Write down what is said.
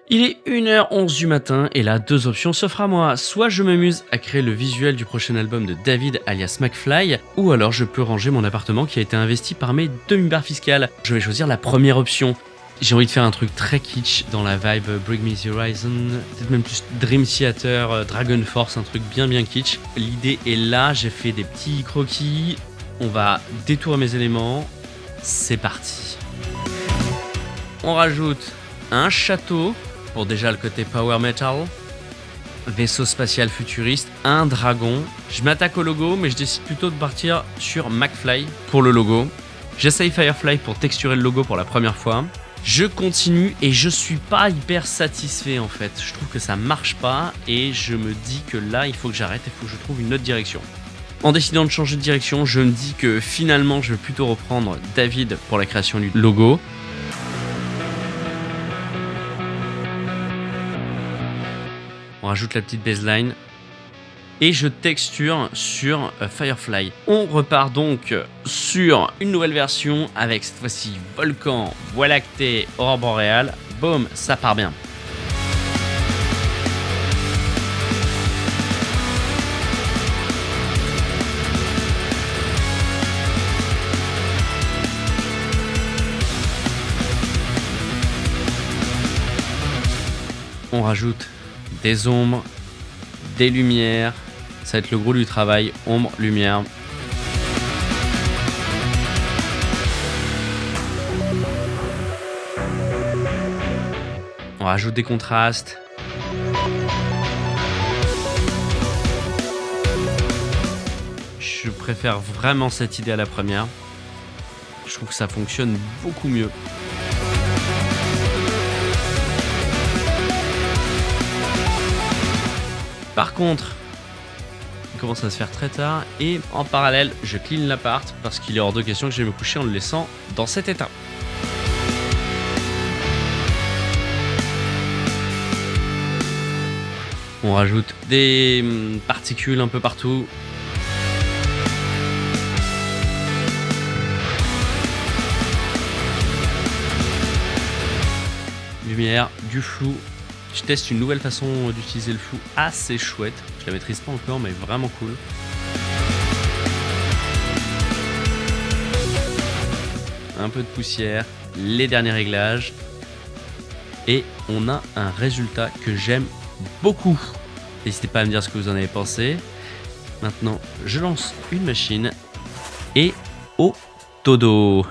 Il est 1h11 du matin et là, deux options s'offrent à moi. Soit je m'amuse à créer le visuel du prochain album de David alias McFly, ou alors je peux ranger mon appartement qui a été investi par mes demi-barres fiscales. Je vais choisir la première option. J'ai envie de faire un truc très kitsch dans la vibe Bring Me The Horizon, peut-être même plus Dream Theater, Dragon Force, un truc bien kitsch. L'idée est là, j'ai fait des petits croquis, on va détourer mes éléments, c'est parti. On rajoute un château, pour déjà le côté power metal, vaisseau spatial futuriste, un dragon. Je m'attaque au logo, mais je décide plutôt de partir sur McFly pour le logo. J'essaye Firefly pour texturer le logo pour la première fois. Je continue et je suis pas hyper satisfait en fait. Je trouve que ça marche pas et je me dis que là, il faut que j'arrête, il faut que je trouve une autre direction. En décidant de changer de direction, je me dis que finalement, je vais plutôt reprendre David pour la création du logo. On rajoute la petite baseline et je texture sur Firefly. On repart donc sur une nouvelle version avec cette fois-ci volcan, voie lactée, aurore boréale. Boum, ça part bien. On rajoute des ombres, des lumières, ça va être le gros du travail, ombre, lumière. On rajoute des contrastes. Je préfère vraiment cette idée à la première. Je trouve que ça fonctionne beaucoup mieux. Par contre, il commence à se faire très tard et en parallèle, je clean l'appart parce qu'il est hors de question que je vais me coucher en le laissant dans cet état. On rajoute des particules un peu partout. Lumière, du flou. Je teste une nouvelle façon d'utiliser le flou assez chouette. Je la maîtrise pas encore, mais vraiment cool. Un peu de poussière, les derniers réglages. Et on a un résultat que j'aime beaucoup. N'hésitez pas à me dire ce que vous en avez pensé. Maintenant, je lance une machine et au dodo.